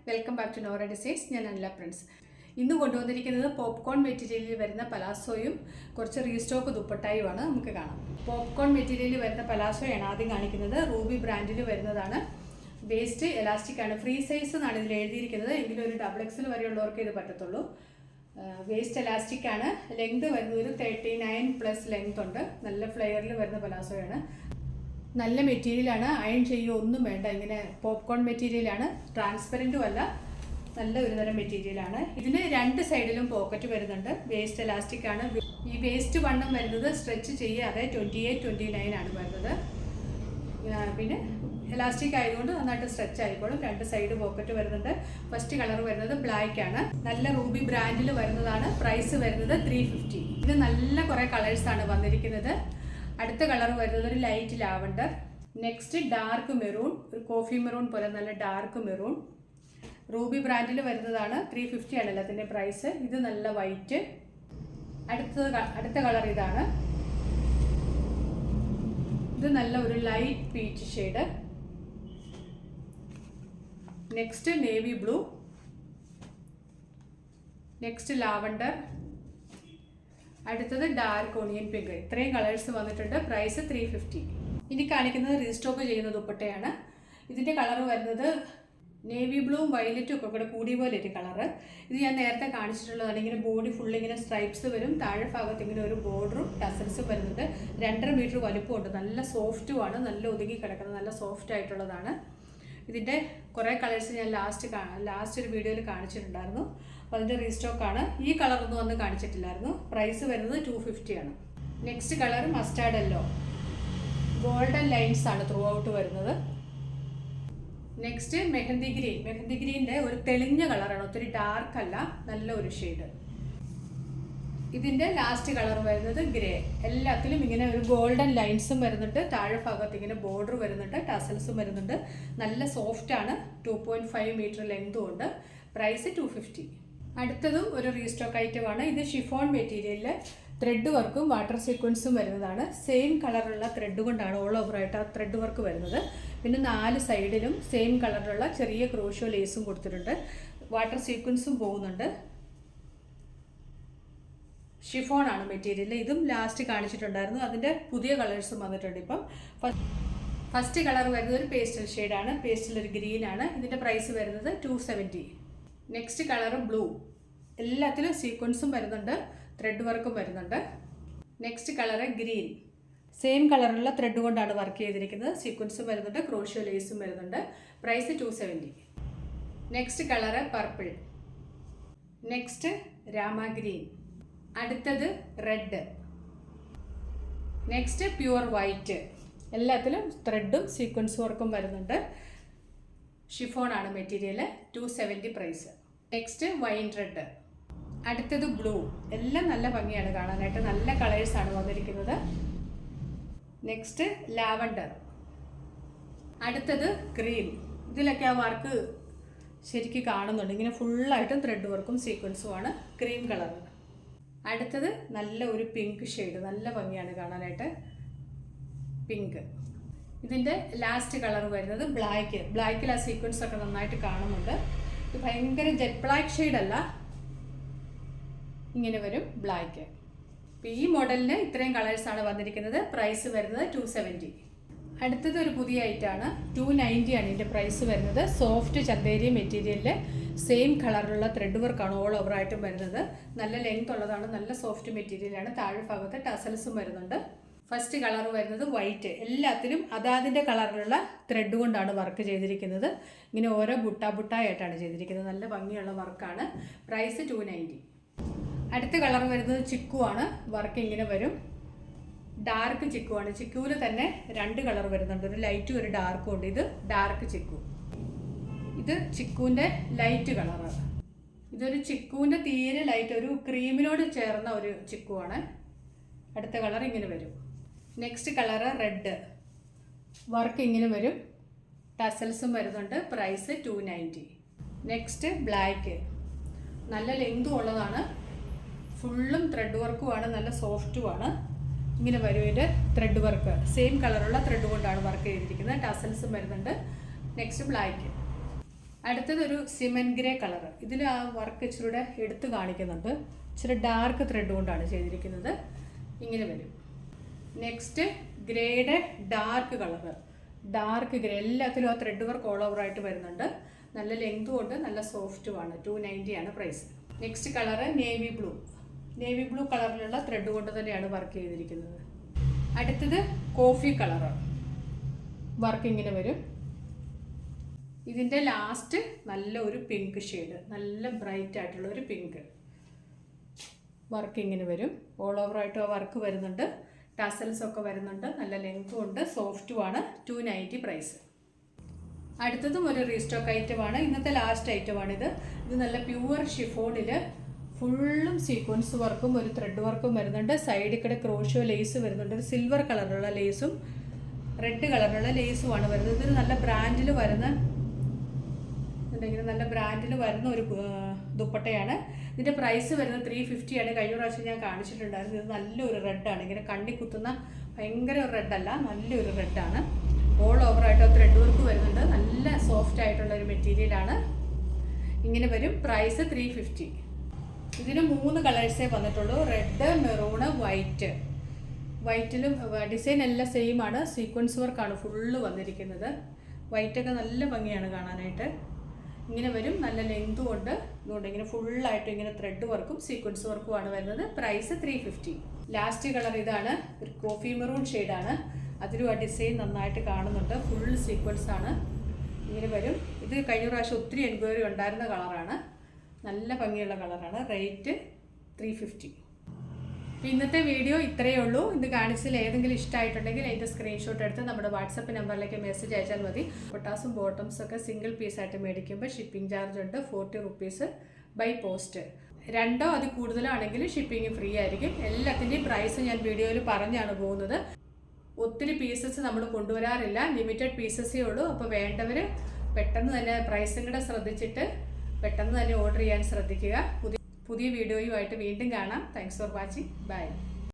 Welcome back to Nora designs. ഞാൻ Anila Prince. ഇന്ന് കൊണ്ടുവന്നിരിക്കുന്നത് പോപ്കോൺ മെറ്റീരിയലിൽ വരുന്ന പലാസോയും കുറച്ച് റീസ്റ്റോക്ക് ദുപ്പട്ടായുമാണ്. നമുക്ക് കാണാം. പോപ്കോൺ മെറ്റീരിയലിൽ വരുന്ന പലാസോയാണ് ആദ്യം കാണിക്കുന്നത്. റൂബി ബ്രാൻഡിൽ വരുന്നതാണ്. വേസ്റ്റ് എലാസ്റ്റിക് ആണ്. ഫ്രീ സൈസ് എന്നാണ് ഇതിൽ എഴുതിയിരിക്കുന്നത്, എങ്കിലും ഒരു XXL വരെയുള്ളവർക്ക് ഇത് പറ്റത്തുള്ളൂ. വേസ്റ്റ് എലാസ്റ്റിക് ആണ്. ലെങ്ത് വരുന്നത് ഒരു 39+ ലെങ്ത് ഉണ്ട്. നല്ല ഫ്ലെയറിൽ വരുന്ന പലാസോയാണ്. നല്ല മെറ്റീരിയലാണ്. അയൺ ചെയ്യുക ഒന്നും വേണ്ട. ഇങ്ങനെ പോപ്കോൺ മെറ്റീരിയലാണ്. ട്രാൻസ്പെറൻറ്റും അല്ല, നല്ല ഒരു തരം മെറ്റീരിയലാണ്. ഇതിന് രണ്ട് സൈഡിലും പോക്കറ്റ് വരുന്നുണ്ട്. വേസ്റ്റ് എലാസ്റ്റിക് ആണ്. ഈ വേസ്റ്റ് വണ്ണം വരുന്നത് സ്ട്രെച്ച് ചെയ്യാതെ 28-29 ആണ് വരുന്നത്. പിന്നെ എലാസ്റ്റിക് ആയതുകൊണ്ട് നന്നായിട്ട് സ്ട്രെച്ച് ആയിക്കോളും. രണ്ട് സൈഡ് പോക്കറ്റ് വരുന്നുണ്ട്. ഫസ്റ്റ് കളർ വരുന്നത് ബ്ലാക്ക് ആണ്. നല്ല റൂബി ബ്രാൻഡിൽ വരുന്നതാണ്. പ്രൈസ് വരുന്നത് 350. ഇത് നല്ല കുറേ കളേഴ്സാണ് വന്നിരിക്കുന്നത്. അടുത്ത കളർ വരുന്നത് ഒരു light lavender. Next dark maroon, ഒരു കോഫി മെറൂൺ പോലെ നല്ല ഡാർക്ക് മെറൂൺ. റൂബി ബ്രാൻഡിൽ വരുന്നതാണ്. 350 ആണ് എല്ലാത്തിൻ്റെ പ്രൈസ്. ഇത് നല്ല വൈറ്റ്. അടുത്ത കളർ ഇതാണ്. ഇത് നല്ല ഒരു light peach shade. Next navy blue. Next lavender. അടുത്തത് ഡാർക്ക് ഓണിയൻ പിങ്ക്. ഇത്രയും കളേഴ്സ് വന്നിട്ടുണ്ട്. പ്രൈസ് 350. ഇനി കാണിക്കുന്നത് റീസ്റ്റോക്ക് ചെയ്യുന്ന ദുപ്പട്ടയാണ്. ഇതിൻ്റെ കളർ വരുന്നത് നേവി ബ്ലൂവും വയലറ്റും ഒക്കെ കൂടെ കൂടിയ പോലെ ഒരു കളറ്. ഇത് ഞാൻ നേരത്തെ കാണിച്ചിട്ടുള്ളതാണ്. ഇങ്ങനെ ബോഡി ഫുള്ള് ഇങ്ങനെ സ്ട്രൈപ്സ് വരും. താഴെ ഭാഗത്ത് ഇങ്ങനെ ഒരു ബോർഡറും ടസൽസും വരുന്നുണ്ട്. 2.5 മീറ്റർ വലുപ്പമുണ്ട്. നല്ല സോഫ്റ്റുമാണ്. നല്ല ഒതുങ്ങി കിടക്കുന്നത്, നല്ല സോഫ്റ്റ് ആയിട്ടുള്ളതാണ്. ഇതിൻ്റെ കുറേ കളേഴ്സ് ഞാൻ ലാസ്റ്റ് ഒരു വീഡിയോയിൽ കാണിച്ചിട്ടുണ്ടായിരുന്നു. അപ്പോൾ അതിൻ്റെ റീസ്റ്റോക്കാണ്. ഈ കളറൊന്നും അന്ന് കാണിച്ചിട്ടില്ലായിരുന്നു. പ്രൈസ് വരുന്നത് 250 ആണ്. Next colour mustard yellow. Golden lines ആണ് ത്രൂ ഔട്ട് വരുന്നത്. Next mehndi green. മെഹന്തി ഗ്രീൻ്റെ ഒരു തെളിഞ്ഞ കളറാണ്, ഒത്തിരി ഡാർക്ക് അല്ല, നല്ല ഒരു ഷെയ്ഡ്. ഇതിൻ്റെ ലാസ്റ്റ് കളർ വരുന്നത് ഗ്രേ. എല്ലാത്തിലും ഇങ്ങനെ ഒരു ഗോൾഡൻ ലൈൻസും വരുന്നുണ്ട്. താഴെ ഭാഗത്ത് ഇങ്ങനെ ബോർഡർ വരുന്നുണ്ട്, ടസൽസും വരുന്നുണ്ട്. നല്ല സോഫ്റ്റ് ആണ്. 2.5 മീറ്റർ ലെങ്തും ഉണ്ട്. പ്രൈസ് 250. അടുത്തതും ഒരു റീസ്റ്റോക്ക് ഐറ്റമാണ്. ഇത് ഷിഫോൺ മെറ്റീരിയലിൽ ത്രെഡ് വർക്കും വാട്ടർ സീക്വൻസും വരുന്നതാണ്. സെയിം കളറുള്ള ത്രെഡ് കൊണ്ടാണ് ഓൾ ഓവറായിട്ട് ആ ത്രെഡ് വർക്ക് വരുന്നത്. പിന്നെ 4 സൈഡിലും സെയിം കളറിലുള്ള ചെറിയ ക്രോഷോ ലേസും കൊടുത്തിട്ടുണ്ട്. വാട്ടർ സീക്വൻസും പോകുന്നുണ്ട്. ഷിഫോൺ ആണ് മെറ്റീരിയൽ. ഇതും ലാസ്റ്റ് കാണിച്ചിട്ടുണ്ടായിരുന്നു. അതിൻ്റെ പുതിയ കളേഴ്സും വന്നിട്ടുണ്ട്. ഇപ്പം ഫസ്റ്റ് കളർ വരുന്നത് ഒരു പേസ്റ്റൽ ഷെയ്ഡാണ്. പേസ്റ്റൽ ഒരു ഗ്രീനാണ്. ഇതിൻ്റെ പ്രൈസ് വരുന്നത് 270. Next colour blue. എല്ലാത്തിലും സീക്വൻസും വരുന്നുണ്ട്, ത്രെഡ് വർക്കും വരുന്നുണ്ട്. Next colour green. സെയിം കളറിലുള്ള ത്രെഡ് കൊണ്ടാണ് വർക്ക് ചെയ്തിരിക്കുന്നത്. സീക്വൻസും വരുന്നുണ്ട്, ക്രോഷ്യോ ലേസും വരുന്നുണ്ട്. Price 270. Next colour purple. Next Rama green. അടുത്തത് റെഡ്. Next pure white. എല്ലാത്തിലും ത്രെഡും സീക്വൻസ് വർക്കും വരുന്നുണ്ട്. ഷിഫോൺ ആണ് material. 270 price. Next wine red. അടുത്തത് ബ്ലൂ. എല്ലാം നല്ല ഭംഗിയാണ് കാണാനായിട്ട്. നല്ല കളേഴ്സാണ് വന്നിരിക്കുന്നത്. Next lavender. അടുത്തത് ക്രീം. ഇതിലൊക്കെ ആ വർക്ക് ശരിക്കും കാണുന്നുണ്ട്. ഇങ്ങനെ ഫുള്ളായിട്ടും ത്രെഡ് വർക്കും സീക്വൻസുമാണ്. Cream colour. അടുത്തത് നല്ല ഒരു പിങ്ക് ഷെയ്ഡ്. നല്ല ഭംഗിയാണ് കാണാനായിട്ട്. പിങ്ക്. ഇതിൻ്റെ ലാസ്റ്റ് കളർ വരുന്നത് ബ്ലാക്ക്. ബ്ലാക്കിൽ ആ സീക്വൻസ് ഒക്കെ നന്നായിട്ട് കാണുന്നുണ്ട്. ഇത് ഭയങ്കര ജെറ്റ് ബ്ലാക്ക് ഷെയ്ഡല്ല, ഇങ്ങനെ വരും ബ്ലാക്ക്. അപ്പോൾ ഈ മോഡലിന് ഇത്രയും കളേഴ്സാണ് വന്നിരിക്കുന്നത്. പ്രൈസ് വരുന്നത് 270. അടുത്തത് ഒരു പുതിയ ഐറ്റമാണ്. 290 ആണ് ഇതിൻ്റെ പ്രൈസ് വരുന്നത്. സോഫ്റ്റ് ചന്തേരി മെറ്റീരിയലിൽ സെയിം കളറിലുള്ള ത്രെഡ് വർക്കാണ് ഓൾ ഓവറായിട്ടും വരുന്നത്. നല്ല ലെങ്ത് ഉള്ളതാണ്. നല്ല സോഫ്റ്റ് മെറ്റീരിയലാണ്. താഴെ ഭാഗത്ത് ടസൽസും വരുന്നുണ്ട്. ഫസ്റ്റ് കളർ വരുന്നത് വൈറ്റ്. എല്ലാത്തിലും അതാതിൻ്റെ കളറിലുള്ള ത്രെഡ് കൊണ്ടാണ് വർക്ക് ചെയ്തിരിക്കുന്നത്. ഇങ്ങനെ ഓരോ ബുട്ടായിട്ടാണ് ചെയ്തിരിക്കുന്നത്. നല്ല ഭംഗിയുള്ള വർക്കാണ്. പ്രൈസ് 290. അടുത്ത കളർ വരുന്നത് ചിക്കു ആണ്. വർക്ക് ഇങ്ങനെ വരും. ഡാർക്ക് ചിക്കു ആണ്. ചിക്കുവിൽ തന്നെ 2 കളർ വരുന്നുണ്ട്. ഒരു ലൈറ്റും ഒരു ഡാർക്കും ഉണ്ട്. ഇത് ഡാർക്ക് ചിക്കു. ഇത് ചിക്കുവിൻ്റെ ലൈറ്റ് കളറ്. ഇതൊരു ചിക്കുവിൻ്റെ തീരെ ലൈറ്റ്, ഒരു ക്രീമിനോട് ചേർന്ന ഒരു ചിക്കു ആണ്. അടുത്ത കളർ ഇങ്ങനെ വരും. Next colour red. വർക്ക് ഇങ്ങനെ വരും. ടസൽസും വരുന്നുണ്ട്. പ്രൈസ് 290. Next black. നല്ല ലെങ്തും ഉള്ളതാണ്. ഫുള്ളും ത്രെഡ് വർക്കുമാണ്. നല്ല സോഫ്റ്റുമാണ്. ഇങ്ങനെ വരും. ഇത് ത്രെഡ് വർക്ക് സെയിം കളറുള്ള ത്രെഡ് കൊണ്ടാണ് വർക്ക് ചെയ്തിരിക്കുന്നത്. ടസൽസും വരുന്നുണ്ട്. Next black. അടുത്തതൊരു സിമെൻറ്റ് ഗ്രേ കളർ. ഇതിൽ ആ വർക്ക് ഇച്ചിരൂടെ എടുത്ത് കാണിക്കുന്നുണ്ട്. ഇച്ചിരി ഡാർക്ക് ത്രെഡ് കൊണ്ടാണ് ചെയ്തിരിക്കുന്നത്. ഇങ്ങനെ വരും. നെക്സ്റ്റ് ഗ്രേയുടെ ഡാർക്ക് കളർ, ഡാർക്ക് ഗ്രേ. എല്ലാത്തിലും ആ ത്രെഡ് വർക്ക് ഓൾ ഓവർ ആയിട്ട് വരുന്നുണ്ട്. നല്ല ലെങ്തും ഉണ്ട്, നല്ല സോഫ്റ്റുമാണ്. 290 ആണ് price. Next colour navy blue. Navy blue കളറിലുള്ള ത്രെഡ് കൊണ്ട് തന്നെയാണ് വർക്ക് ചെയ്തിരിക്കുന്നത്. അടുത്തത് കോഫി കളർ. വർക്ക് ഇങ്ങനെ വരും. ഇതിൻ്റെ ലാസ്റ്റ് നല്ല ഒരു പിങ്ക് ഷെയ്ഡ്, നല്ല ബ്രൈറ്റ് ആയിട്ടുള്ള ഒരു പിങ്ക്. വർക്ക് ഇങ്ങനെ വരും. ഓൾ ഓവർ ആയിട്ട് ആ വർക്ക് വരുന്നുണ്ട്. ടസൽസ് ഒക്കെ വരുന്നുണ്ട്. നല്ല ലെങ്തും ഉണ്ട്, സോഫ്റ്റുമാണ്. 290 പ്രൈസ്. അടുത്തതും ഒരു റീസ്റ്റോക്ക് ഐറ്റമാണ്. ഇന്നത്തെ ലാസ്റ്റ് ഐറ്റമാണിത്. ഇത് നല്ല പ്യുവർ ഷിഫോണിൽ ഫുള്ളും സീക്വൻസ് വർക്കും ഒരു ത്രെഡ് വർക്കും വരുന്നുണ്ട്. സൈഡിൽ കൂടെ ക്രോഷോ ലേസ് വരുന്നുണ്ട്. ഒരു സിൽവർ കളറിലുള്ള ലേസും റെഡ് കളറിലുള്ള ലേസുമാണ് വരുന്നത്. ഇതൊരു നല്ല ബ്രാൻഡിൽ വരുന്ന നല്ല ബ്രാൻഡിൽ വരുന്ന ഒരു ദുപ്പട്ടയാണ്. ഇതിൻ്റെ പ്രൈസ് വരുന്നത് 350 ആണ്. കഴിഞ്ഞ പ്രാവശ്യം ഞാൻ കാണിച്ചിട്ടുണ്ടായിരുന്നു. ഇത് നല്ലൊരു റെഡാണ്. ഇങ്ങനെ കണ്ണി കുത്തുന്ന ഭയങ്കര ഒരു റെഡല്ല, നല്ലൊരു റെഡാണ്. ഓൾ ഓവർ ആയിട്ട് ത്രെഡ് വർക്ക് വരുന്നുണ്ട്. നല്ല സോഫ്റ്റ് ആയിട്ടുള്ള ഒരു മെറ്റീരിയലാണ്. ഇങ്ങനെ വരും. പ്രൈസ് 350. ഇതിന് 3 കളേഴ്സേ വന്നിട്ടുള്ളൂ. Red, maroon, white. വൈറ്റിലും ഡിസൈൻ എല്ലാം സെയിം ആണ്. സീക്വൻസ് വർക്കാണ് ഫുള്ള് വന്നിരിക്കുന്നത്. വൈറ്റൊക്കെ നല്ല ഭംഗിയാണ് കാണാനായിട്ട്. ഇങ്ങനെ വരും. നല്ല ലെങ്തും ഉണ്ട്. അതുകൊണ്ട് ഇങ്ങനെ ഫുള്ളായിട്ട് ഇങ്ങനെ ത്രെഡ് വർക്കും സീക്വൻസ് വർക്കുമാണ് വരുന്നത്. പ്രൈസ് 350. ലാസ്റ്റ് കളർ ഇതാണ്. ഒരു കോഫി മെറൂൺ ഷെയ്ഡാണ്. അതിലും ആ ഡിസൈൻ നന്നായിട്ട് കാണുന്നുണ്ട്. ഫുൾ സീക്വൻസ് ആണ്. ഇങ്ങനെ വരും. ഇത് കഴിഞ്ഞ പ്രാവശ്യം ഒത്തിരി എൻക്വയറി ഉണ്ടായിരുന്ന കളറാണ്. നല്ല ഭംഗിയുള്ള കളറാണ്. റേറ്റ് 350. അപ്പോൾ ഇന്നത്തെ വീഡിയോ ഇത്രയേ ഉള്ളൂ. ഇത് കാണിച്ചതിൽ ഏതെങ്കിലും ഇഷ്ടമായിട്ടുണ്ടെങ്കിൽ അതിൻ്റെ സ്ക്രീൻഷോട്ട് എടുത്ത് നമ്മുടെ വാട്സപ്പ് നമ്പറിലേക്ക് മെസ്സേജ് അയച്ചാൽ മതി. പൊട്ടാസും ബോട്ടംസും ഒക്കെ സിംഗിൾ പീസായിട്ട് മേടിക്കുമ്പോൾ ഷിപ്പിംഗ് ചാർജ് ഉണ്ട് 40 റുപ്പീസ് ബൈ പോസ്റ്റ്. 2 അതിൽ കൂടുതലാണെങ്കിൽ ഷിപ്പിംഗ് ഫ്രീ ആയിരിക്കും. എല്ലാത്തിൻ്റെയും പ്രൈസ് ഞാൻ വീഡിയോയിൽ പറഞ്ഞാണ് പോകുന്നത്. ഒത്തിരി പീസസ് നമ്മൾ കൊണ്ടുവരാറില്ല. ലിമിറ്റഡ് പീസസേ ഉള്ളൂ. അപ്പോൾ വേണ്ടവർ പെട്ടെന്ന് തന്നെ പ്രൈസും കൂടെ ശ്രദ്ധിച്ചിട്ട് പെട്ടെന്ന് തന്നെ ഓർഡർ ചെയ്യാൻ ശ്രദ്ധിക്കുക. പുതിയ വീഡിയോയുമായിട്ട് വീണ്ടും കാണാം. Thanks for watching. ബൈ.